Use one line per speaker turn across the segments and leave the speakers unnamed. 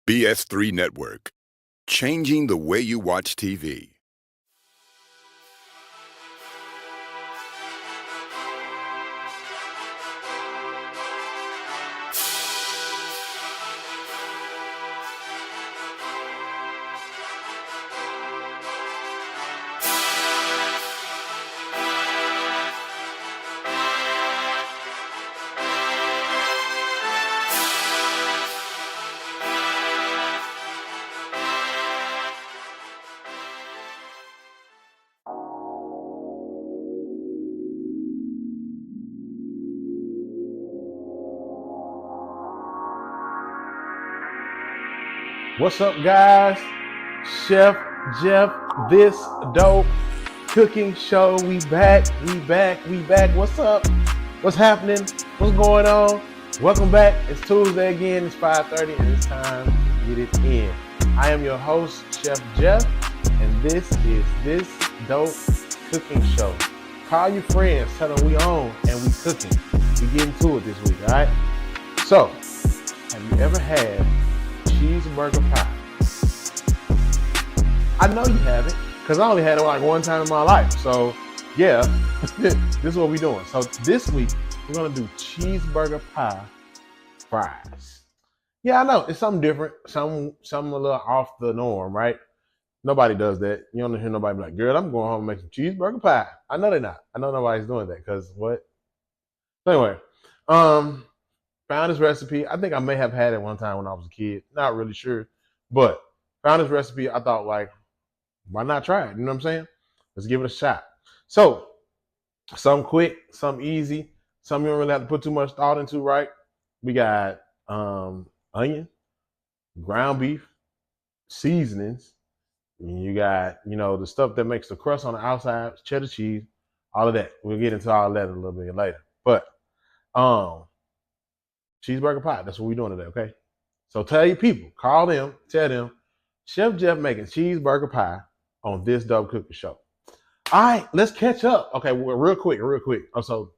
BS3 Network, changing the way you watch TV.
What's up, guys? Chef Jeff, this dope cooking show. We back. What's up? What's happening? What's going on? Welcome back. It's Tuesday again. It's 5:30 and it's time to get it in. I am your host, Chef Jeff, and this is This Dope Cooking Show. Call your friends, tell them we on and we cooking. We getting to it this week, all right? So, have you ever had cheeseburger pie? I know you haven't, because I only had it like one time in my life. So yeah, this is what we're doing. So this week, we're gonna do cheeseburger pie fries. Yeah, I know, it's something different, something a little off the norm, right? Nobody does that. You don't hear nobody be like, girl, I'm going home and make some cheeseburger pie. I know they're not. I know nobody's doing that, because what? So anyway, found this recipe. I think I may have had it one time when I was a kid. Not really sure. But found this recipe. I thought, like, why not try it? You know what I'm saying? Let's give it a shot. So, some quick, some easy, some you don't really have to put too much thought into, right? We got onion, ground beef, seasonings. And you got, the stuff that makes the crust on the outside, cheddar cheese, all of that. We'll get into all that a little bit later. But cheeseburger pie. That's what we're doing today, okay? So tell your people, call them, tell them, Chef Jeff making cheeseburger pie on This Dope Cooking Show. All right, let's catch up. Okay, well, real quick. So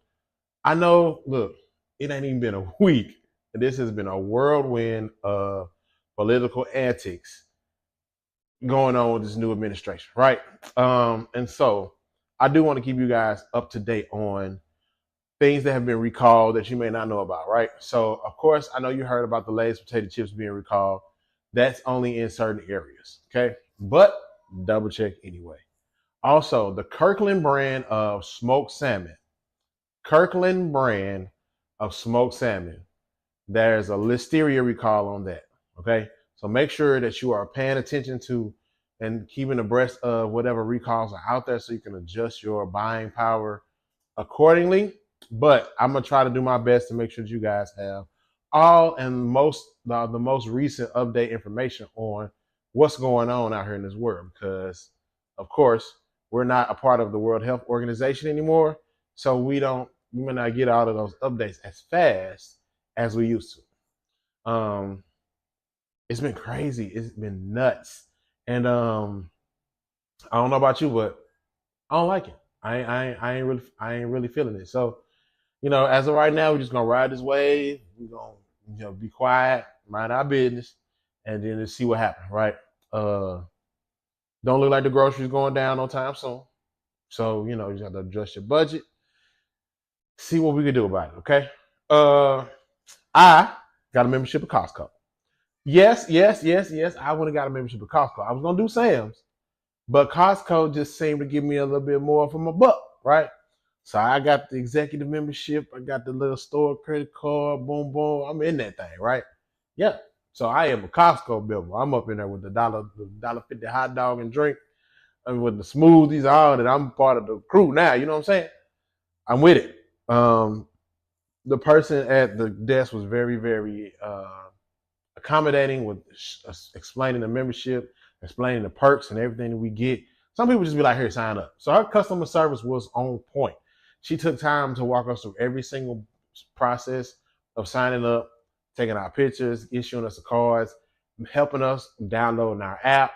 I know, look, it ain't even been a week, and this has been a whirlwind of political antics going on with this new administration, right? And so I do want to keep you guys up to date on things that have been recalled that you may not know about, right? So, of course, I know you heard about the Lay's potato chips being recalled. That's only in certain areas, okay? But double check anyway. Also, the Kirkland brand of smoked salmon. There's a listeria recall on that, okay? So make sure that you are paying attention to and keeping abreast of whatever recalls are out there so you can adjust your buying power accordingly. But I'm gonna try to do my best to make sure that you guys have all and the most recent update information on what's going on out here in this world, because of course we're not a part of the World Health Organization anymore, so we may not get all of those updates as fast as we used to. It's been crazy, it's been nuts, and I don't know about you, but I don't like it. I ain't really feeling it. So, as of right now, we're just gonna ride this wave. We're gonna, be quiet, mind our business, and then just see what happens, right? Don't look like the groceries going down no time soon. So, you just have to adjust your budget. See what we can do about it, okay? I got a membership at Costco. Yes. I would have got a membership at Costco. I was gonna do Sam's, but Costco just seemed to give me a little bit more for my buck, right? So I got the executive membership. I got the little store credit card. Boom, boom. I'm in that thing, right? Yeah. So I am a Costco member. I'm up in there with the $1.50 hot dog and drink, and with the smoothies, all that. I'm part of the crew now. You know what I'm saying? I'm with it. The person at the desk was very, very accommodating with explaining the membership, explaining the perks and everything that we get. Some people just be like, here, sign up. So her customer service was on point. She took time to walk us through every single process of signing up, taking our pictures, issuing us the cards, helping us downloading our app,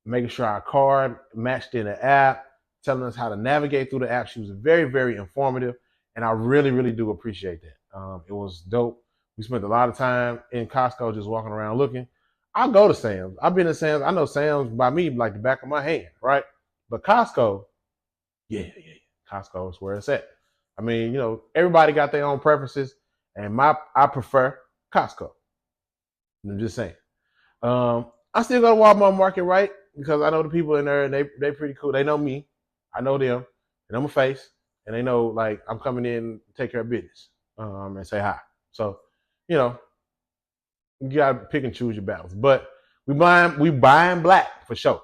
making sure our card matched in the app, telling us how to navigate through the app. She was very, very informative, and I really, really do appreciate that. It was dope. We spent a lot of time in Costco just walking around looking. I go to Sam's. I've been to Sam's. I know Sam's by me like the back of my hand, right? But Costco, yeah. Costco is where it's at. I mean, everybody got their own preferences, and I prefer Costco. I'm just saying. I still go to Walmart Market, right? Because I know the people in there, and they pretty cool. They know me, I know them, and I'm a face, and they know like I'm coming in to take care of business, and say hi. So, you know, you gotta pick and choose your battles. But we buying black for sure.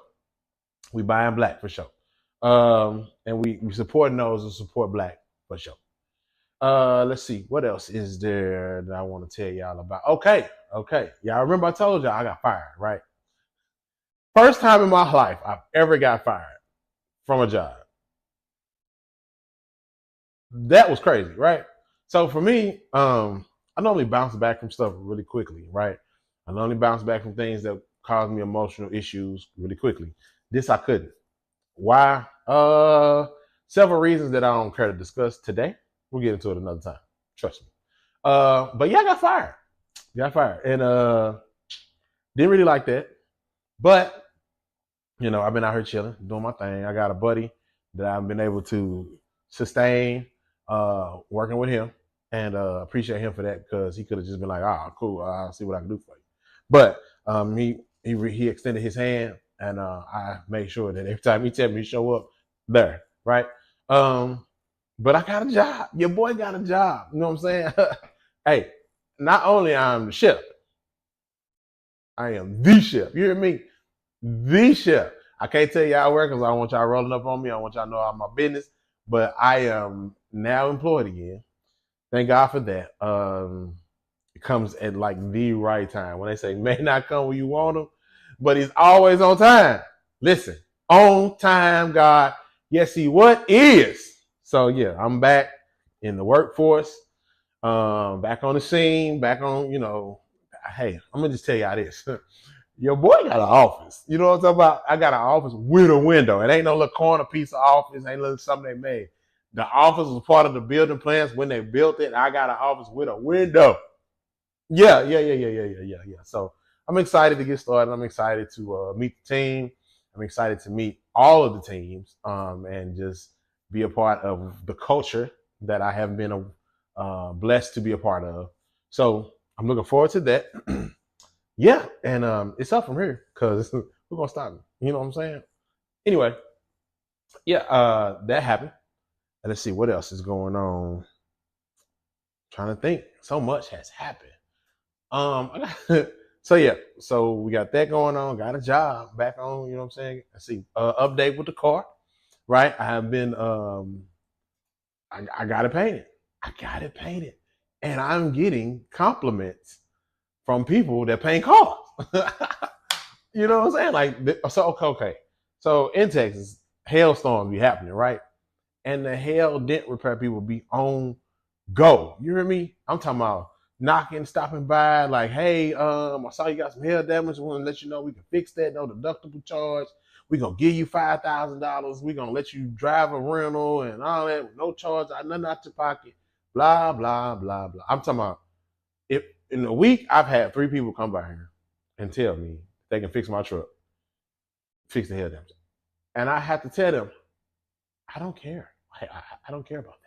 We buying black for sure. And we supporting those who support black for sure. Let's see, what else is there that I want to tell y'all about? Okay. Y'all remember I told y'all I got fired, right? First time in my life I've ever got fired from a job. That was crazy, right? So for me, I normally bounce back from stuff really quickly, right? I normally bounce back from things that cause me emotional issues really quickly. This I couldn't. Why? Several reasons that I don't care to discuss today. We'll get into it another time. Trust me. But yeah, I got fired. And didn't really like that. But I've been out here chilling, doing my thing. I got a buddy that I've been able to sustain working with him, and appreciate him for that, because he could have just been like, cool, I'll see what I can do for you. But he extended his hand, and I made sure that every time he tell me to show up there, right? But I got a job. Your boy got a job. You know what I'm saying? Hey, not only I'm the chef, I am the chef. You hear me? The chef. I can't tell y'all where, because I don't want y'all rolling up on me. I want y'all to know all my business. But I am now employed again. Thank God for that. It comes at like the right time. When they say may not come when you want them, but he's always on time. Listen, on time, God. Yes, he what is. So yeah, I'm back in the workforce, back on the scene, back on, hey, I'm gonna just tell y'all this. Your boy got an office. You know what I'm talking about? I got an office with a window. It ain't no little corner piece of office. Ain't little something they made. The office was part of the building plans when they built it. I got an office with a window. Yeah. So I'm excited to get started. I'm excited to meet the team. I'm excited to meet all of the teams, and just be a part of the culture that I have been blessed to be a part of. So I'm looking forward to that. Yeah, and it's up from here, because we're gonna stop. You know what I'm saying? Anyway, yeah, that happened. And let's see what else is going on. Trying to think. So much has happened. So yeah, so we got that going on. Got a job back on. You know what I'm saying? Let's see. Update with the car. Right. I have been. I got it painted. And I'm getting compliments from people that paint cars. You know what I'm saying? Like, so okay. So in Texas, hailstorms be happening, right? And the hail dent repair people be on go. You hear me? I'm talking about knocking, stopping by, like, hey, I saw you got some hail damage. We want to let you know we can fix that. No deductible charge. We're gonna give you $5,000. We're gonna let you drive a rental and all that with no charge, nothing out your pocket. Blah, blah, blah, blah. I'm talking about, if in a week I've had 3 people come by here and tell me they can fix my truck, fix the hail damage. And I have to tell them, I don't care. I don't care about that.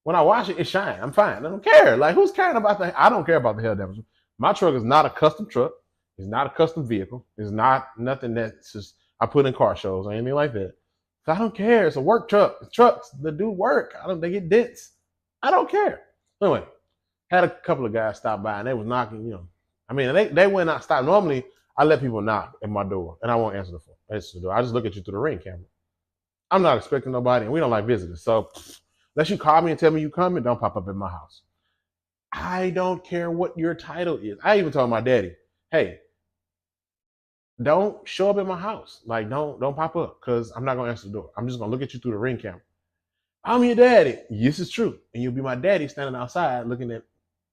When I wash it, it shine. I'm fine. I don't care. Like, who's caring about that? I don't care about the hail damage. My truck is not a custom truck. It's not a custom vehicle. It's not nothing that's just I put in car shows or anything like that. So I don't care. It's a work truck. It's trucks that do work. They get dents. I don't care. Anyway, had a couple of guys stop by and they was knocking, I mean, they went out, stop. Normally, I let people knock at my door and I won't answer the phone. Answer the door. I just look at you through the Ring camera. I'm not expecting nobody, and we don't like visitors. So unless you call me and tell me you coming, don't pop up in my house. I don't care what your title is. I even told my daddy, hey, don't show up at my house. Like, don't pop up, because I'm not gonna answer the door. I'm just gonna look at you through the Ring camera. I'm your daddy. This is true. And you'll be my daddy standing outside looking at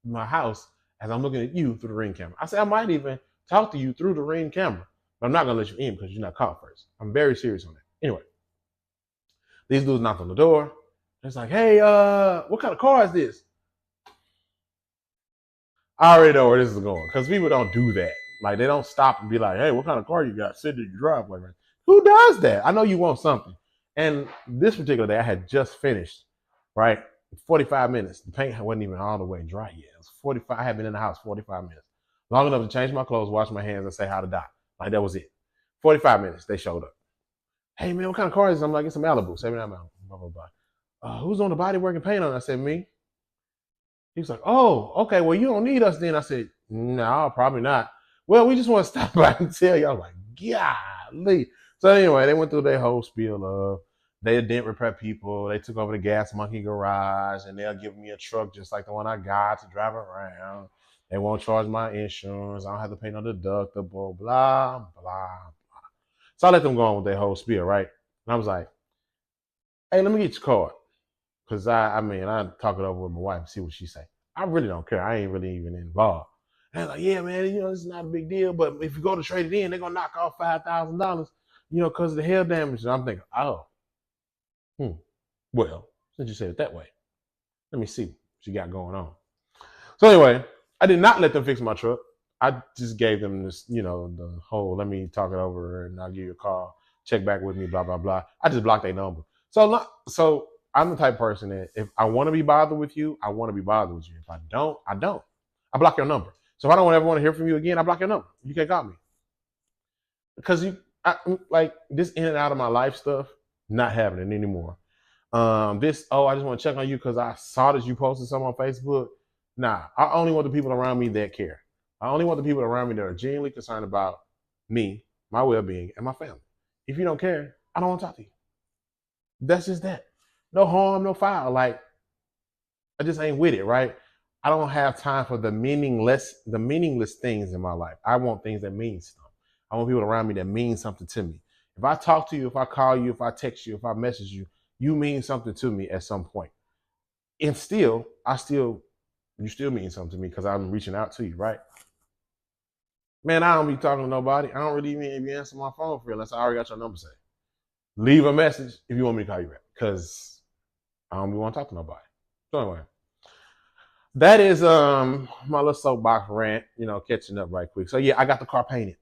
my house as I'm looking at you through the Ring camera. I said I might even talk to you through the Ring camera, but I'm not gonna let you in because you're not called first. I'm very serious on that. Anyway, these dudes knocked on the door. It's like, hey, what kind of car is this? I already know where this is going because people don't do that. Like they don't stop and be like, "Hey, what kind of car you got sitting in your driveway?" Man? Who does that? I know you want something. And this particular day, I had just finished, right? 45 minutes. The paint wasn't even all the way dry yet. It was 45. I had been in the house 45 minutes, long enough to change my clothes, wash my hands, and say hi to Doc. Like that was it. 45 minutes. They showed up. Hey man, what kind of car is this? I'm like, it's a Malibu, 79 Malibu. Blah blah blah. Who's on the body work and paint on it? I said, me. He was like, oh, okay, well, you don't need us then. I said, no, probably not. Well, we just want to stop by and tell you. I was like, golly. So anyway, they went through their whole spiel of they didn't repair people. They took over the Gas Monkey garage and they'll give me a truck just like the one I got to drive around. They won't charge my insurance. I don't have to pay no deductible, blah, blah, blah. So I let them go on with their whole spiel, right? And I was like, hey, let me get your card. Cause I mean, I talk it over with my wife and see what she say. I really don't care. I ain't really even involved. And they're like, yeah, man, it's not a big deal. But if you go to trade it in, they're gonna knock off $5,000, because of the hail damage. And I'm thinking, oh, well, since you said it that way, let me see what you got going on. So anyway, I did not let them fix my truck. I just gave them this, the whole let me talk it over and I'll give you a call, check back with me, blah, blah, blah. I just blocked their number. So I'm the type of person that if I want to be bothered with you, I want to be bothered with you. If I don't, I don't. I block your number. So if I don't ever want to hear from you again, I block your number. You can't call me. Because like this in and out of my life stuff, not happening anymore. I just want to check on you because I saw that you posted something on Facebook. Nah, I only want the people around me that care. I only want the people around me that are genuinely concerned about me, my well-being, and my family. If you don't care, I don't want to talk to you. That's just that. No harm, no foul. Like, I just ain't with it, right? I don't have time for the meaningless things in my life. I want things that mean something. I want people around me that mean something to me. If I talk to you, if I call you, if I text you, if I message you, you mean something to me at some point. And you still mean something to me because I'm reaching out to you, right? Man, I don't be talking to nobody. I don't really even answer my phone for real unless I already got your number saved. Leave a message if you want me to call you back because I don't want to talk to nobody. So anyway, that is my little soapbox rant, catching up right quick. So yeah, I got the car painted.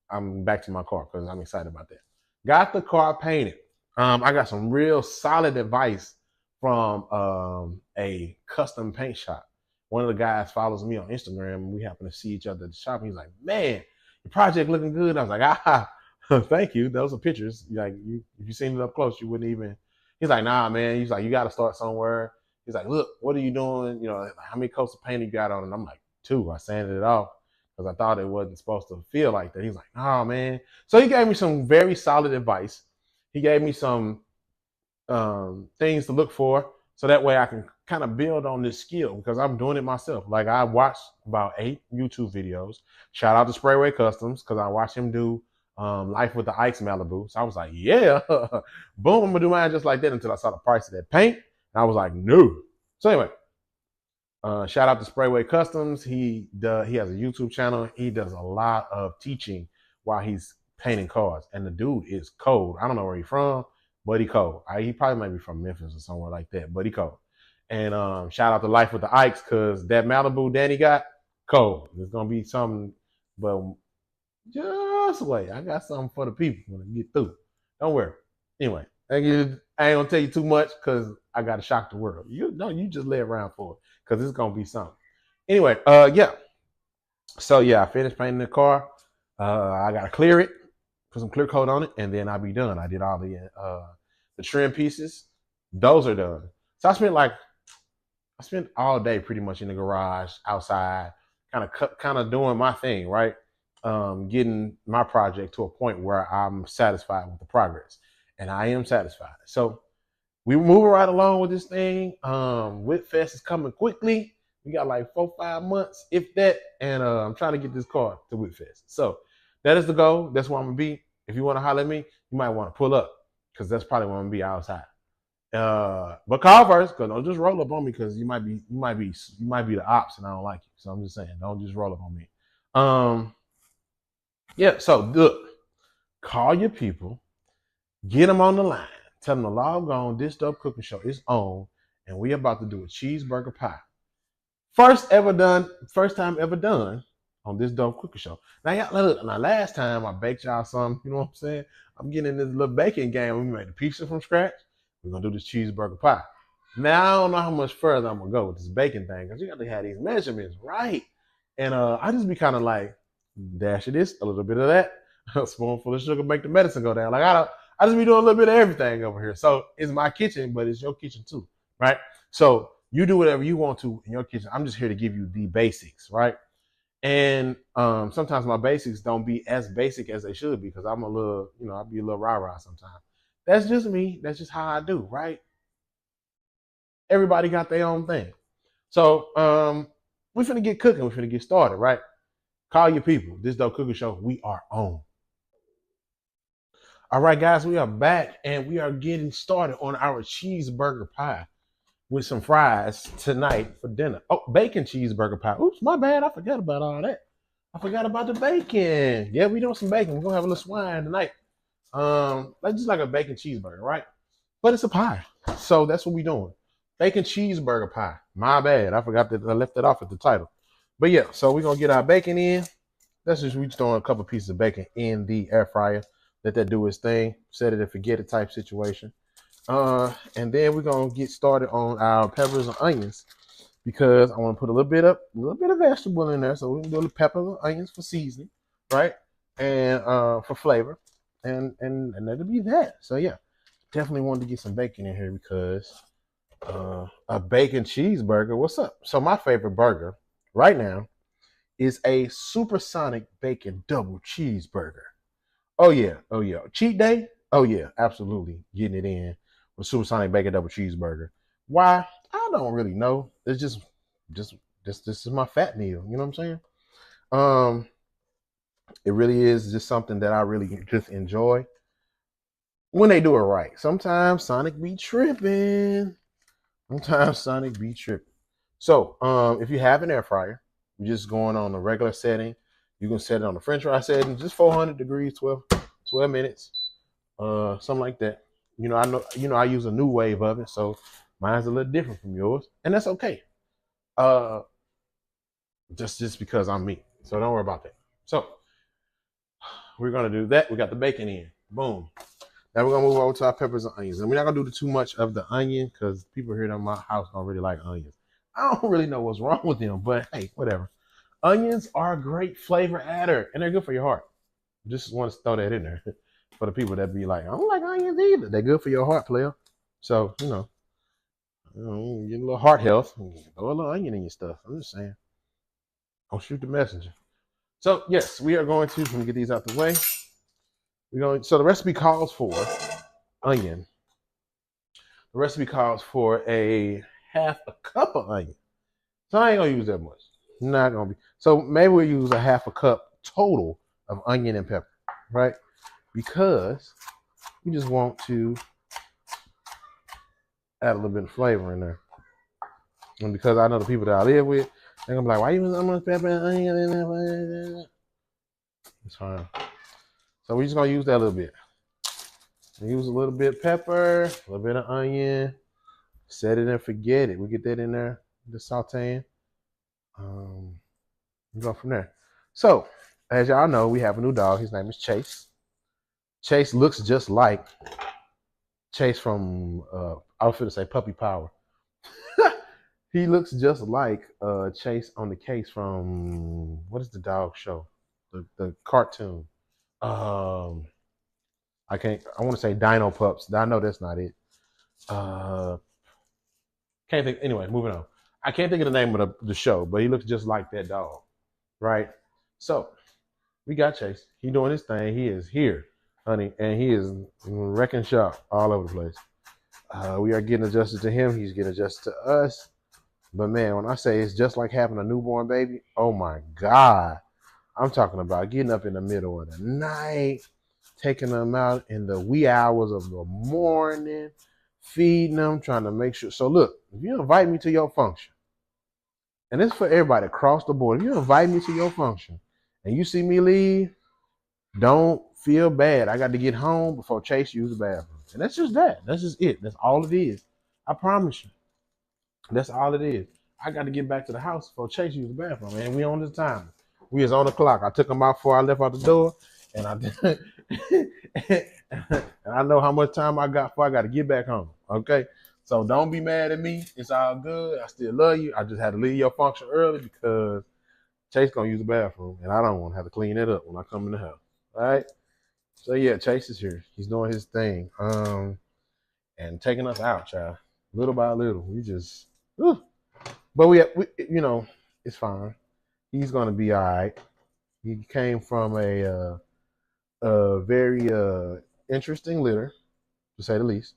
I'm back to my car because I'm excited about that. Got the car painted. I got some real solid advice from a custom paint shop. One of the guys follows me on Instagram and we happen to see each other at the shop. And he's like, man, your project looking good. I was like, thank you. Those are pictures. Like, if you seen it up close, you wouldn't even. He's like, nah, man. He's like, you got to start somewhere. He's like, look, what are you doing? How many coats of paint you got on? And I'm like, 2. I sanded it off because I thought it wasn't supposed to feel like that. He's like, oh, man. So he gave me some very solid advice. He gave me some things to look for so that way I can kind of build on this skill because I'm doing it myself. Like I watched about 8 YouTube videos. Shout out to Sprayway Customs because I watched him do Life with the Ike's Malibu. So I was like, yeah, boom, I'm gonna do mine just like that until I saw the price of that paint. And I was like, no. So anyway, shout out to Sprayway Customs. He has a YouTube channel. He does a lot of teaching while he's painting cars. And the dude is cold. I don't know where he's from, but he cold. He probably might be from Memphis or somewhere like that, but he cold. And shout out to Life with the Ikes because that Malibu Danny got cold. There's gonna be something, but just wait. I got something for the people when I get through. Don't worry. Anyway, I ain't gonna tell you too much because I gotta shock the world. You just lay around for it because it's gonna be something. Anyway, yeah. So yeah, I finished painting the car. I gotta clear it, put some clear coat on it, and then I'll be done. I did all the trim pieces. Those are done. So I spent all day pretty much in the garage, outside, kind of doing my thing, right? Getting my project to a point where I'm satisfied with the progress, and I am satisfied. So we moving right along with this thing. Whitfest is coming quickly. We got like 4-5 months, if that, and I'm trying to get this car to Whitfest. So that is the goal. That's where I'm gonna be. If you want to holler at me, you might want to pull up because that's probably where I'm gonna be outside. But call first, cause don't just roll up on me, cause you might be the ops, and I don't like you. So I'm just saying, don't just roll up on me. Yeah. So look, call your people, get them on the line, tell them to log on. This Dope Cooking Show is on, and we about to do a cheeseburger pie. First time ever done on this dope cookie show. Now, y'all, look, now last time I baked y'all some, you know what I'm saying? I'm getting in this little baking game. We made the pizza from scratch. We're gonna do this cheeseburger pie. Now I don't know how much further I'm gonna go with this baking thing because you got to have these measurements right. And I just be kind of like dash of this, a little bit of that, a spoonful of sugar, make the medicine go down. Like I just be doing a little bit of everything over here. So it's my kitchen, but it's your kitchen too, right? So you do whatever you want to in your kitchen. I'm just here to give you the basics, right? And sometimes my basics don't be as basic as they should be because I'm a little, I'll be a little rah-rah sometimes. That's just me. That's just how I do, right? Everybody got their own thing. So we're finna get cooking. We're finna get started, right? Call your people. This Dope Cooking Show, we are on. All right, guys, we are back and we are getting started on our cheeseburger pie with some fries tonight for dinner. Oh, bacon cheeseburger pie. Oops, my bad. I forgot about all that. I forgot about the bacon. Yeah, we doing some bacon. We're gonna have a little swine tonight. Like just like a bacon cheeseburger, right? But it's a pie. So that's what we doing. Bacon cheeseburger pie. My bad. I forgot that I left it off at the title. But yeah, so we're gonna get our bacon in. We just throwing a couple pieces of bacon in the air fryer. Let that do its thing. Set it and forget it type situation. And then we're gonna get started on our peppers and onions because I want to put a little bit of vegetable in there. So we can do the peppers and onions for seasoning, right? And for flavor. And that'll be that. So yeah, definitely wanted to get some bacon in here because a bacon cheeseburger. What's up? So my favorite burger right now is a supersonic bacon double cheeseburger. Oh yeah, oh yeah. Cheat day? Oh yeah, absolutely. Getting it in with supersonic bacon double cheeseburger. Why? I don't really know. It's just this is my fat meal. You know what I'm saying? Um, it really is just something that I really just enjoy when they do it right. Sometimes Sonic be tripping. Sometimes Sonic be tripping. So, if you have an air fryer, you're just going on the regular setting. You can set it on the French fry setting, just 400 degrees, 12 minutes, something like that. I use a new wave oven, so mine's a little different from yours, and that's okay. Uh, just because I'm me, so don't worry about that. So we're gonna do that. We got the bacon in, boom. Now we're gonna move over to our peppers and onions, and we're not gonna do too much of the onion because people here in my house don't really like onions. I don't really know what's wrong with them, but hey, whatever. Onions are a great flavor adder, and they're good for your heart. Just want to throw that in there for the people that be like, I don't like onions either. They're good for your heart, player. So get a little heart health. Throw a little onion in your stuff. I'm just saying. Don't shoot the messenger. So yes, we are going to. Let me get these out the way. So the recipe calls for onion. The recipe calls for a half a cup of onion. So I ain't gonna use that much. Not gonna be. So maybe we'll use a half a cup total of onion and pepper, right? Because we just want to add a little bit of flavor in there. And because I know the people that I live with, they're gonna be like, why you using so much pepper and onion in there? It's fine. So we're just gonna use that a little bit. Use a little bit of pepper, a little bit of onion, set it and forget it. We get that in there, the sauteing. We go from there. So, as y'all know, we have a new dog. His name is Chase. Chase looks just like Chase from I was going to say Puppy Power. He looks just like Chase on the case from what is the dog show? The cartoon. I want to say Dino Pups. I know that's not it. Can't think. Anyway, moving on. I can't think of the name of the show, but he looks just like that dog, right? So we got Chase. He doing his thing. He is here, honey, and he is wrecking shop all over the place. We are getting adjusted to him. He's getting adjusted to us. But man, when I say it's just like having a newborn baby, oh my God. I'm talking about getting up in the middle of the night, taking them out in the wee hours of the morning, feeding them, trying to make sure. So look, if you invite me to your function, and it's for everybody across the board, if you invite me to your function and you see me leave, don't feel bad. I got to get home before Chase used the bathroom. And that's just that. That's just it. That's all it is. I promise you. That's all it is. I got to get back to the house before Chase used the bathroom, man. We on the time. We was on the clock. I took him out before I left out the door, and and I know how much time I got before I got to get back home. Okay, so don't be mad at me. It's all good. I still love you. I just had to leave your function early because Chase gonna use the bathroom, and I don't want to have to clean it up when I come in the house. All right. So yeah, Chase is here. He's doing his thing, and taking us out, child, little by little. We just, whew. But we, it's fine. He's gonna be all right. He came from a very interesting litter, to say the least,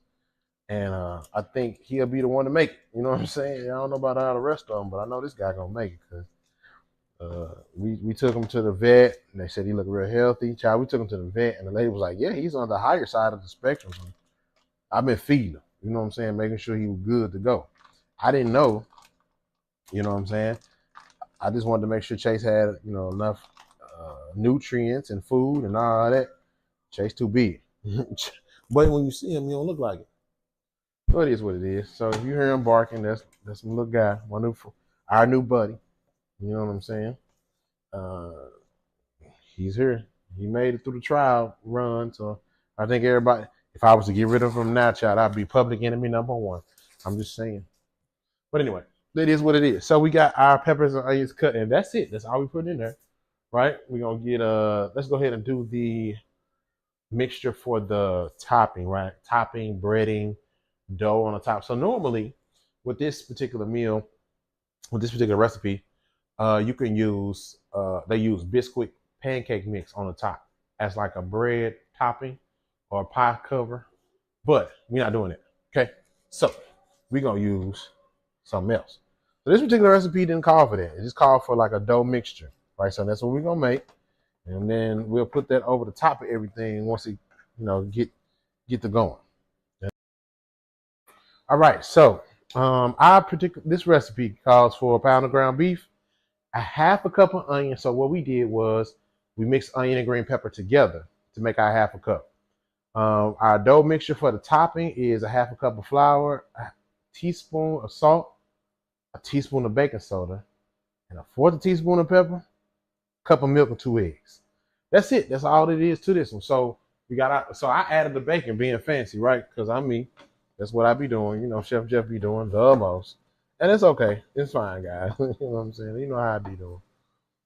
and I think he'll be the one to make it. You know what I'm saying? I don't know about all the rest of them, but I know this guy gonna make it because we took him to the vet, and they said he looked real healthy. Child, we took him to the vet, and the lady was like, "Yeah, he's on the higher side of the spectrum." I've been feeding him, you know what I'm saying, making sure he was good to go. I didn't know, you know what I'm saying. I just wanted to make sure Chase had, enough nutrients and food and all that. Chase too big, but when you see him, you don't look like it. So it is what it is. So if you hear him barking, that's my little guy, our new buddy. You know what I'm saying? Uh, he's here. He made it through the trial run. So I think everybody, if I was to get rid of him now, child, I'd be public enemy number one. I'm just saying. But anyway, it is what it is. So we got our peppers and onions cut, and that's it. That's all we put in there, right? We're gonna get let's go ahead and do the mixture for the topping, right? Topping, breading, dough on the top. So normally with this particular meal, with this particular recipe, you can use they use Bisquick pancake mix on the top as like a bread topping or a pie cover, but we're not doing it. Okay, so we're gonna use something else. So this particular recipe didn't call for that. It just called for like a dough mixture, right? So that's what we're gonna make, and then we'll put that over the top of everything once it, get to going. All right, so this recipe calls for a pound of ground beef, a half a cup of onion. So what we did was we mixed onion and green pepper together to make our half a cup. Our dough mixture for the topping is a half a cup of flour, a teaspoon of salt, a teaspoon of baking soda, and a fourth teaspoon of pepper, a cup of milk, and 2 eggs. That's it. That's all it is to this one. So I added the bacon, being fancy, right? Because I'm me. That's what I be doing. Chef Jeff be doing the most. And it's okay. It's fine, guys. You know what I'm saying? You know how I be doing.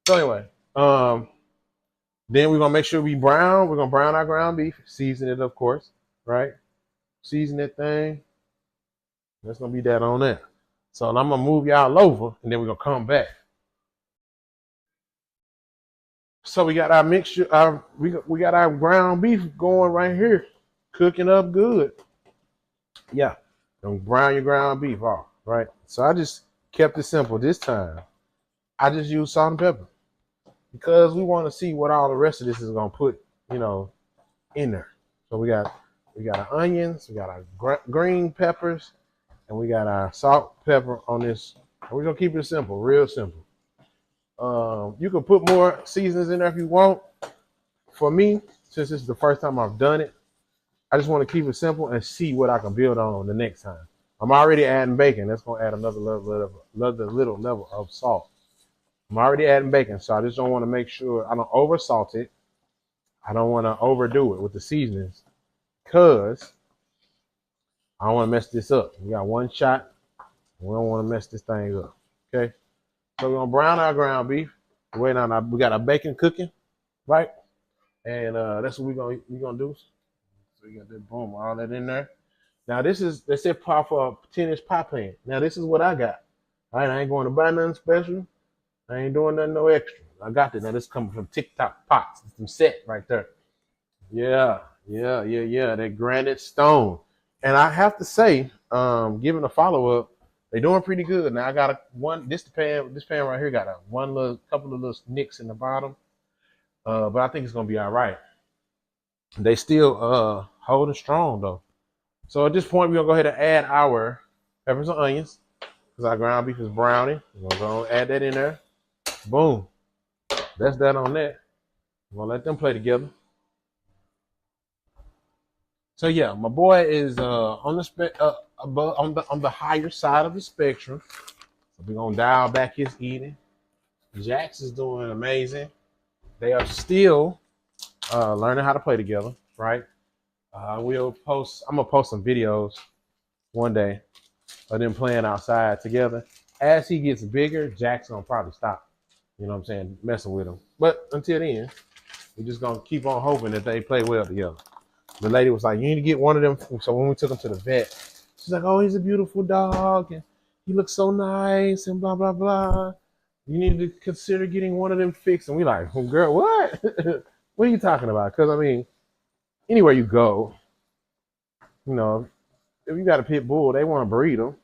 So anyway, then we're gonna make sure we're gonna brown our ground beef, season it, of course, right? Season that thing. That's gonna be that on there. So I'm gonna move y'all over, and then we're gonna come back. So we got our mixture, we got our ground beef going right here, cooking up good. Yeah, don't brown your ground beef off, right? So I just kept it simple this time. I just used salt and pepper because we want to see what all the rest of this is gonna put, in there. So we got our onions, we got our green peppers, and we got our salt, pepper on this. We're gonna keep it simple, real simple. You can put more seasonings in there if you want. For me, since this is the first time I've done it, I just want to keep it simple and see what I can build on the next time. I'm already adding bacon. That's going to add another little level of salt. I'm already adding bacon, so I just don't want to make sure I don't over salt it. I don't want to overdo it with the seasonings because I don't want to mess this up. We got one shot. We don't want to mess this thing up. Okay? So we're going to brown our ground beef. We got our bacon cooking, right? And that's what we're gonna do. So you got that, boom, all that in there. Now this is, they said par for a 10-inch pie pan. Now this is what I got. All right, I ain't going to buy nothing special. I ain't doing nothing no extra. I got this. Now this coming from TikTok Pots. It's some set right there. Yeah. That granite stone. And I have to say, giving a follow-up, they doing pretty good. Now I got this pan right here got couple of little nicks in the bottom. But I think it's gonna be all right. They still holding strong though. So at this point, we're gonna go ahead and add our peppers and onions because our ground beef is browning. We're gonna go add that in there. Boom. That's that on that. We're gonna let them play together. So yeah, my boy is on the higher side of the spectrum. We're gonna dial back his eating. Jax is doing amazing. They are still learning how to play together, right? I'm gonna post some videos one day of them playing outside together. As he gets bigger, Jack's gonna probably stop. You know what I'm saying? Messing with him. But until then, we're just gonna keep on hoping that they play well together. The lady was like, "You need to get one of them." So when we took him to the vet, she's like, "Oh, he's a beautiful dog, and he looks so nice, and blah blah blah. You need to consider getting one of them fixed." And we like, "Oh, girl, what? What are you talking about?" Because I mean, anywhere you go, you know, if you got a pit bull, they want to breed them.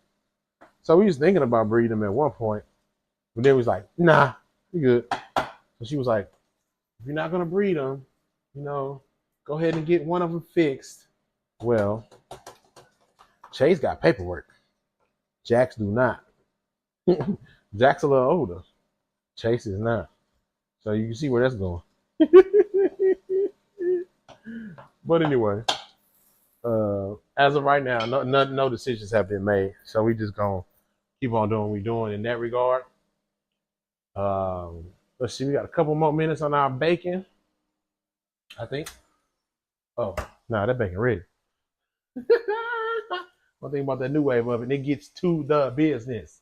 So we was thinking about breeding them at one point, but then we was like, "Nah, we good." So she was like, "If you're not gonna breed them, you know, go ahead and get one of them fixed." Well, Chase got paperwork. Jax do not. Jack's a little older. Chase is not. So you can see where that's going. But anyway, as of right now, no decisions have been made. So we just gonna keep on doing what we're doing in that regard. Let's see, we got a couple more minutes on our bacon, I think. Oh, no, that bacon ready. One thing about that new wave of it, it gets to the business.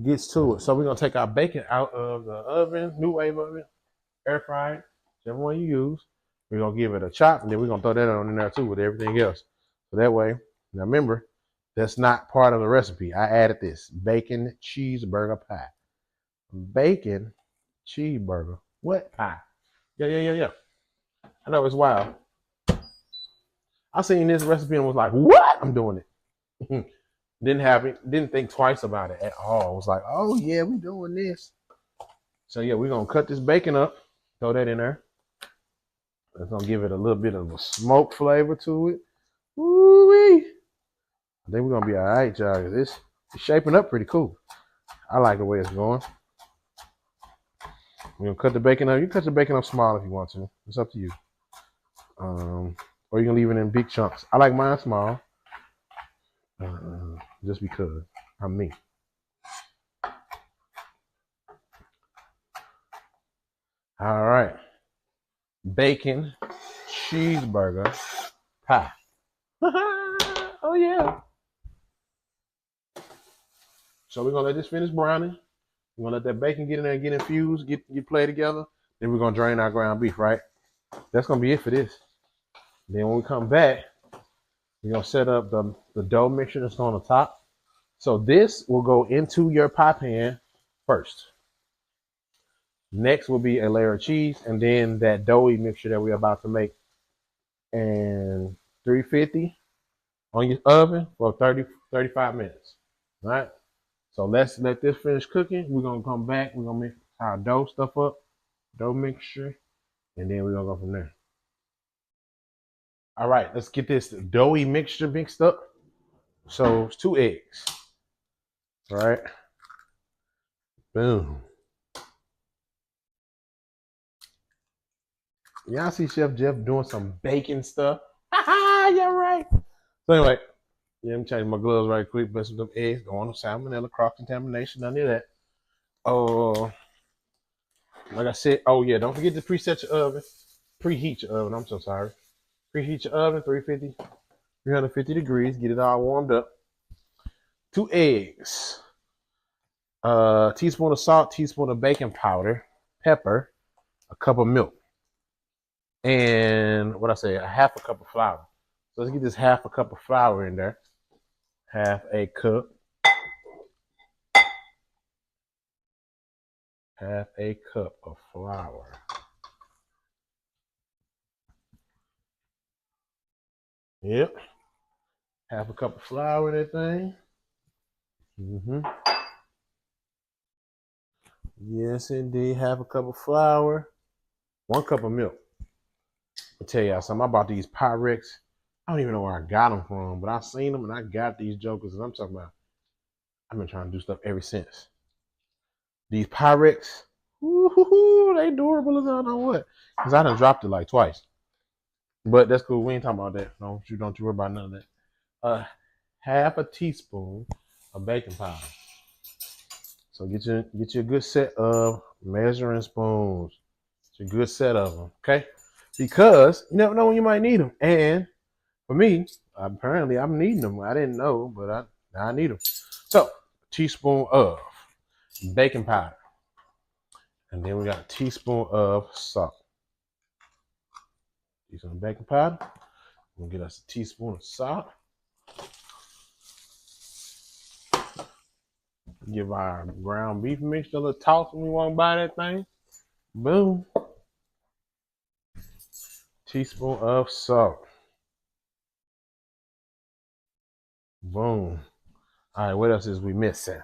Gets to it. So we're gonna take our bacon out of the oven, new wave oven, air fryer, whichever one you use. We're gonna give it a chop, and then we're gonna throw that on in there too with everything else. So that way, now remember, that's not part of the recipe. I added this bacon cheeseburger pie. Bacon cheeseburger. What pie? Yeah. I know it's wild. I seen this recipe and was like, what? I'm doing it. Didn't think twice about it at all. I was like, oh yeah, we doing this. So yeah, we're gonna cut this bacon up, throw that in there. It's gonna give it a little bit of a smoke flavor to it. Woo-wee. I think we're gonna be all right, y'all. It's shaping up pretty cool. I like the way it's going. We're gonna cut the bacon up. You can cut the bacon up small if you want to. It's up to you. Or you can leave it in big chunks. I like mine small. Just because I'm me. All right. Bacon cheeseburger pie. Oh yeah. So we're gonna let this finish browning. We're gonna let that bacon get in there and get infused, get played together. Then we're gonna drain our ground beef, right? That's gonna be it for this. Then when we come back, we're gonna set up the dough mixture that's on the top. So this will go into your pie pan first. Next will be a layer of cheese, and then that doughy mixture that we're about to make. And 350 on your oven for 35 minutes. All right. So let's let this finish cooking. We're gonna come back. We're gonna mix our dough stuff up, dough mixture, and then we're gonna go from there. All right, let's get this doughy mixture mixed up. So it's 2 eggs. All right. Boom. Y'all see Chef Jeff doing some bacon stuff? Yeah, right. So anyway, yeah, let me change my gloves right quick. Mess with them eggs. Don't want no salmonella, cross contamination, none of that. Oh, like I said, oh yeah, don't forget to preset your oven. Preheat your oven. I'm so sorry. Preheat your oven, 350 degrees. Get it all warmed up. 2 eggs. Teaspoon of salt, teaspoon of baking powder, pepper, a cup of milk, and what I say, a half a cup of flour. So let's get this half a cup of flour in there. Half a cup. Half a cup of flour. Yep. Half a cup of flour in that thing. Yes, indeed. Half a cup of flour. 1 cup of milk. I'll tell y'all something about these Pyrex. I don't even know where I got them from, but I seen them and I got these jokers. And I'm talking about, I've been trying to do stuff ever since. These Pyrex, they durable as I know what. Because I done dropped it like twice. But that's cool. We ain't talking about that. Don't you worry about none of that. Half a teaspoon of baking powder. So get you a good set of measuring spoons. It's a good set of them, okay? Because you never know when you might need them. And for me, apparently I'm needing them. I didn't know, but I need them. So, a teaspoon of baking powder. And then we got a teaspoon of salt. Teaspoon of baking powder. We'll get us a teaspoon of salt. Give our ground beef mixture a little toss when we want to buy that thing. Boom. Teaspoon of salt. Boom. All right, what else is we missing?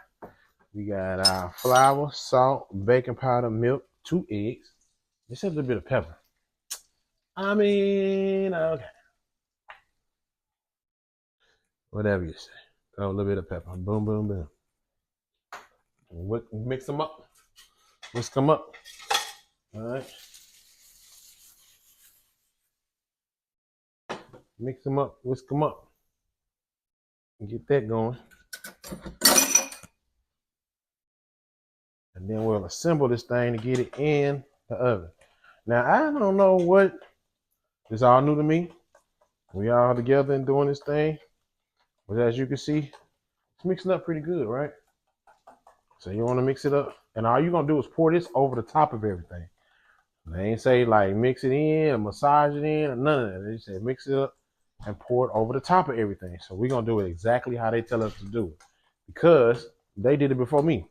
We got our flour, salt, baking powder, milk, 2 eggs. Just a little bit of pepper. Okay. Whatever you say. Throw a little bit of pepper. Boom, boom, boom. Mix them up. Whisk them up. All right. Mix them up. Whisk them up. Get that going. And then we'll assemble this thing to get it in the oven. Now, I don't know what. It's all new to me. We all together and doing this thing. But as you can see, it's mixing up pretty good, right? So you want to mix it up. And all you're going to do is pour this over the top of everything. They ain't say like mix it in or massage it in or none of that. They say mix it up and pour it over the top of everything. So we're going to do it exactly how they tell us to do it. Because they did it before me.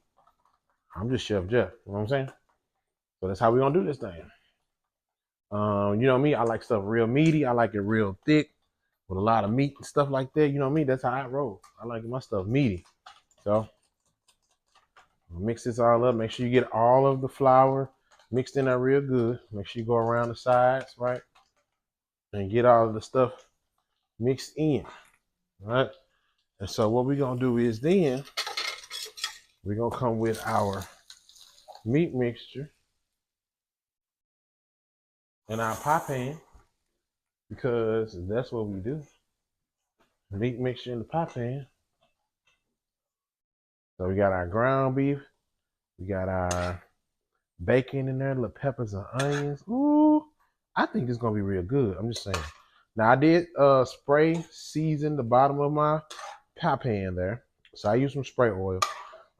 I'm just Chef Jeff. You know what I'm saying? So that's how we're going to do this thing. You know me, I like stuff real meaty. I like it real thick with a lot of meat and stuff like that. You know me, that's how I roll. I like my stuff meaty. So mix this all up. Make sure you get all of the flour mixed in there real good. Make sure you go around the sides, right? And get all of the stuff mixed in, right? And so what we're going to do is then we're going to come with our meat mixture in our pie pan, because that's what we do. Meat mixture in the pie pan. So we got our ground beef. We got our bacon in there, little peppers and onions. Ooh, I think it's gonna be real good. I'm just saying. Now I did spray season the bottom of my pie pan there. So I used some spray oil.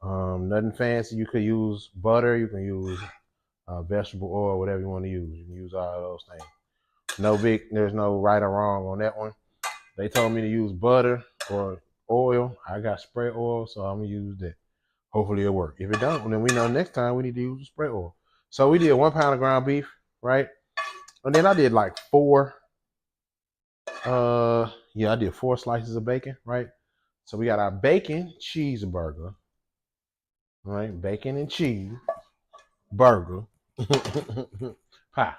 Nothing fancy. You could use butter. You can use vegetable oil, whatever you want to use. You can use all of those things. There's no right or wrong on that one. They told me to use butter or oil. I got spray oil, so I'm gonna use that. Hopefully it'll work. If it don't, then we know next time we need to use the spray oil. So we did 1 pound of ground beef, right? And then I did like 4. I did 4 slices of bacon, right? So we got our bacon cheeseburger, right? Bacon and cheese burger pie.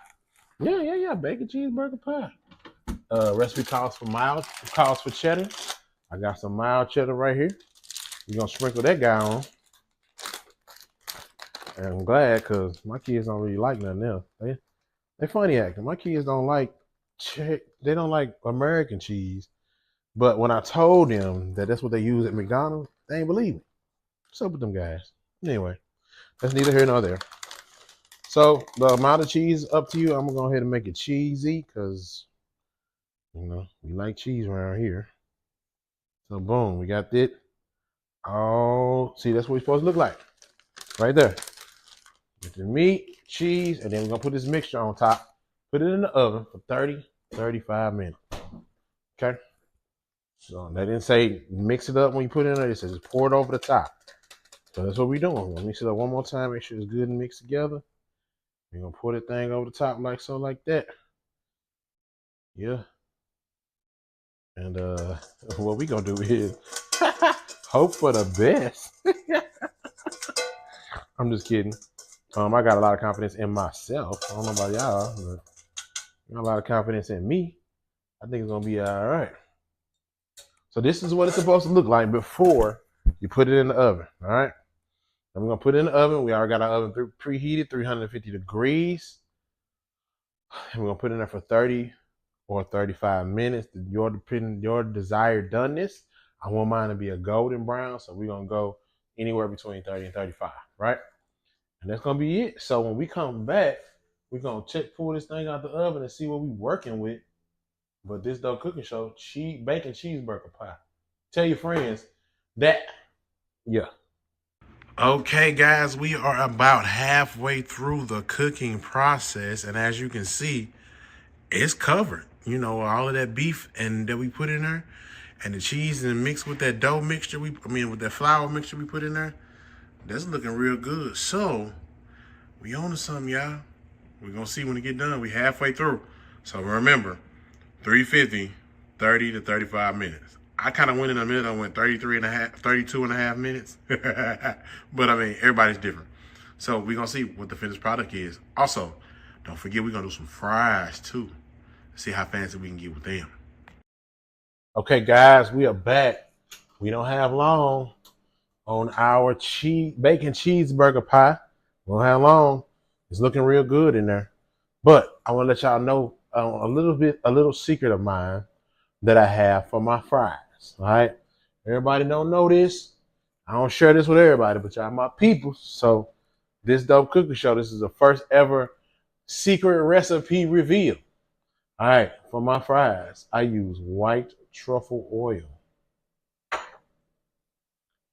Yeah. Bacon cheeseburger pie. Recipe calls for cheddar. I got some mild cheddar right here. We're gonna sprinkle that guy on. And I'm glad, because my kids don't really like nothing else. They funny acting. My kids don't like American cheese. But when I told them that that's what they use at McDonald's, they ain't believe me. What's up with them guys? Anyway, that's neither here nor there. So the amount of cheese is up to you. I'm gonna go ahead and make it cheesy, because we like cheese around here. So boom, we got that. Oh, see, that's what it's supposed to look like. Right there. Get the meat, cheese, and then we're gonna put this mixture on top. Put it in the oven for 30-35 minutes. Okay? So they didn't say mix it up when you put it in there. They said just pour it over the top. So that's what we're doing. We're gonna mix it up one more time, make sure it's good and mixed together. We're gonna pour the thing over the top like so, like that. Yeah. And what we gonna do is hope for the best. I'm just kidding. I got a lot of confidence in myself. I don't know about y'all, but I got a lot of confidence in me. I think it's gonna be all right. So this is what it's supposed to look like before you put it in the oven. All right. And we're gonna put it in the oven. We already got our oven preheated, 350 degrees. And we're gonna put it in there for 30 or 35 minutes. Your desired doneness. I want mine to be a golden brown, so we're gonna go anywhere between 30 and 35, right? And that's gonna be it. So when we come back, we're gonna pull this thing out the oven and see what we're working with. But this dope cooking show, bacon cheeseburger pie. Tell your friends that, yeah. Okay, guys, we are about halfway through the cooking process, and as you can see, it's covered. You know, all of that beef and that we put in there, and the cheese and mixed with that dough mixture with that flour mixture we put in there. That's looking real good. So we on to something, y'all. We're gonna see when it get done. We halfway through. So remember, 350, 30 to 35 minutes. I kind of went in a minute. I went 33 and a half, 32 and a half minutes. But I mean, everybody's different. So we're gonna see what the finished product is. Also, don't forget we're gonna do some fries too. See how fancy we can get with them. Okay, guys, we are back. We don't have long on our bacon cheeseburger pie. We don't have long. It's looking real good in there. But I want to let y'all know a little secret of mine that I have for my fries. All right. Everybody don't know this. I don't share this with everybody, but y'all my people. So this dope cooking show, this is the first ever secret recipe reveal. All right. For my fries, I use white truffle oil,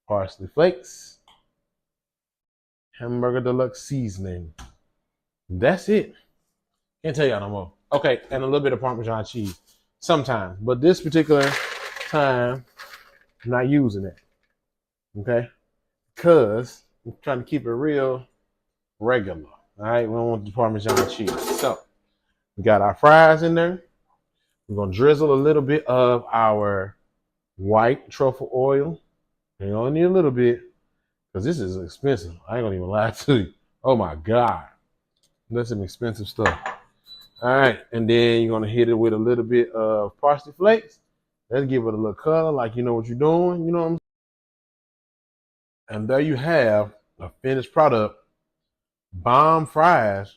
parsley flakes, hamburger deluxe seasoning. That's it. Can't tell y'all no more. Okay, and a little bit of Parmesan cheese sometimes, but this particular time, I'm not using it. Okay, because I'm trying to keep it real regular. All right, we don't want the Parmesan cheese. So we got our fries in there. We're gonna drizzle a little bit of our white truffle oil. You only need a little bit because this is expensive. I ain't gonna even lie to you. Oh my God, that's some expensive stuff. All right, and then you're gonna hit it with a little bit of parsley flakes. Let's give it a little color, like you know what you're doing. You know what I'm saying? And there you have a finished product. Bomb fries.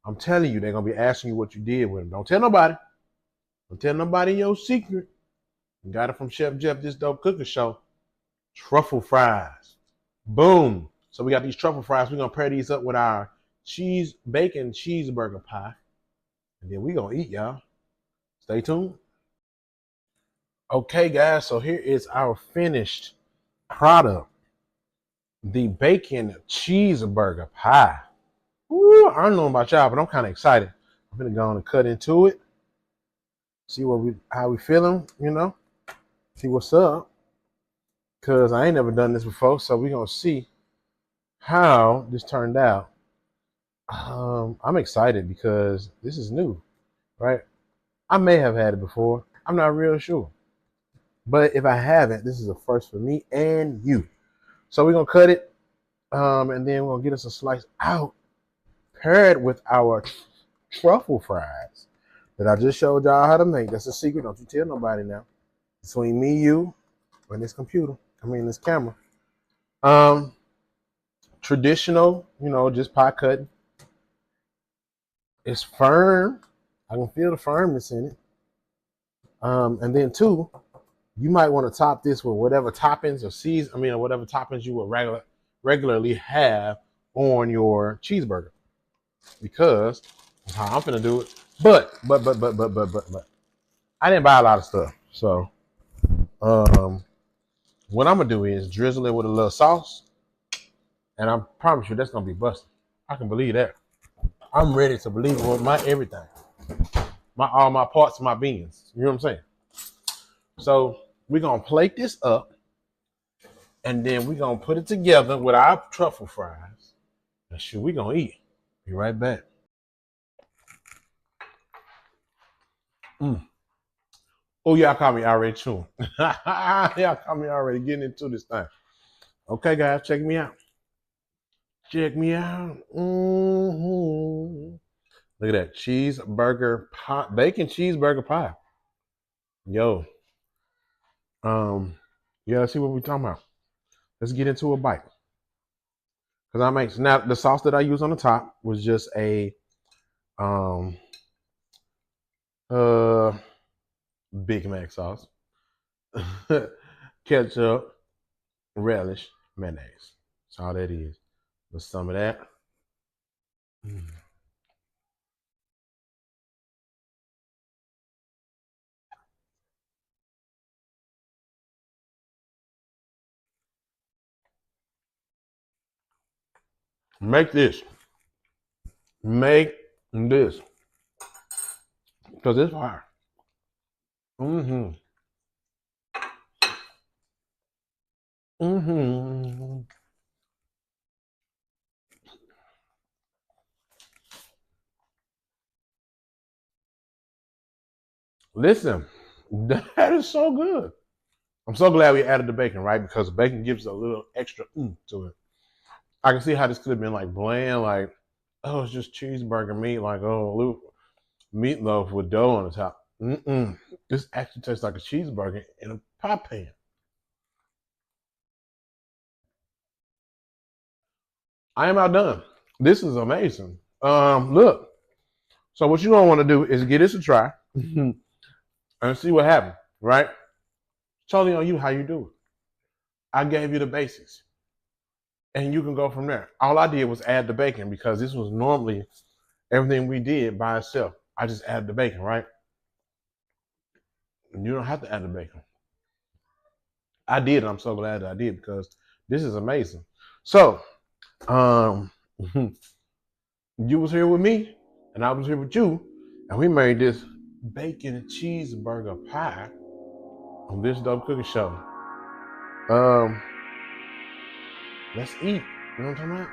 I'm telling you, they're gonna be asking you what you did with them. Don't tell nobody. Don't tell nobody your secret. You got it from Chef Jeff, this dope cooking show. Truffle fries. Boom. So we got these truffle fries. We're gonna pair these up with our bacon cheeseburger pie. And then we gonna eat, y'all. Stay tuned. Okay, guys, so here is our finished product. The bacon cheeseburger pie. Woo, I don't know about y'all, but I'm kind of excited. I'm gonna go on and cut into it. See how we feeling, you know? See what's up. Cause I ain't never done this before, so we're gonna see how this turned out. I'm excited because this is new, right? I may have had it before. I'm not real sure. But if I haven't, this is a first for me and you. So we're gonna cut it, and then we're gonna get us a slice out, paired with our truffle fries that I just showed y'all how to make. That's a secret. Don't you tell nobody now. Between me, you, and this computer. This camera. Traditional, just pie cutting. It's firm. I can feel the firmness in it. And then two, you might want to top this with whatever toppings or whatever toppings you would regularly have on your cheeseburger. Because that's how I'm gonna do it. But I didn't buy a lot of stuff. So what I'm gonna do is drizzle it with a little sauce. And I promise you that's gonna be busted. I can believe that. I'm ready to believe it with my everything. All my parts of my beans. You know what I'm saying? So we're gonna plate this up and then we're gonna put it together with our truffle fries. And shit, we're gonna eat. Be right back. Oh, y'all caught me already chewing. Y'all caught me already getting into this thing. Okay, guys, check me out. Check me out. Mm-hmm. Look at that cheeseburger pie, bacon cheeseburger pie. Yo, yeah. Let's see what we're talking about. Let's get into a bite. Because now the sauce that I use on the top was just a Big Mac sauce. ketchup, relish, mayonnaise. That's all that is. With some of that. Make this. Make this. Because it's fire. Mm-hmm. Mm-hmm. Listen, that is so good. I'm so glad we added the bacon, right? Because bacon gives a little extra to it. I can see how this could have been like bland, like, oh, it's just cheeseburger meat, like, oh, little meatloaf with dough on the top. Mm-mm. This actually tastes like a cheeseburger in a pie pan. I am outdone. This is amazing. Look. So what you don't want to do is give this a try and see what happens, right? Totally on you how you do it. I gave you the basics, and you can go from there. All I did was add the bacon because this was normally everything we did by itself. I just added the bacon, right? And you don't have to add the bacon. I did, and I'm so glad that I did because this is amazing. So, um, you was here with me, and I was here with you, and we made this bacon cheeseburger pie on this dope cooking show. Um, let's eat. You know what I'm talking about?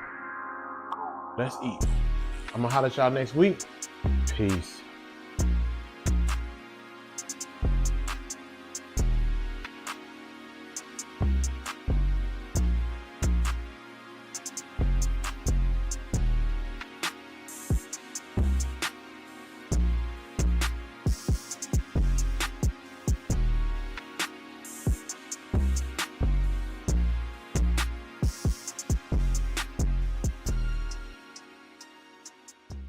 Let's eat. I'm gonna holler at y'all next week. Peace.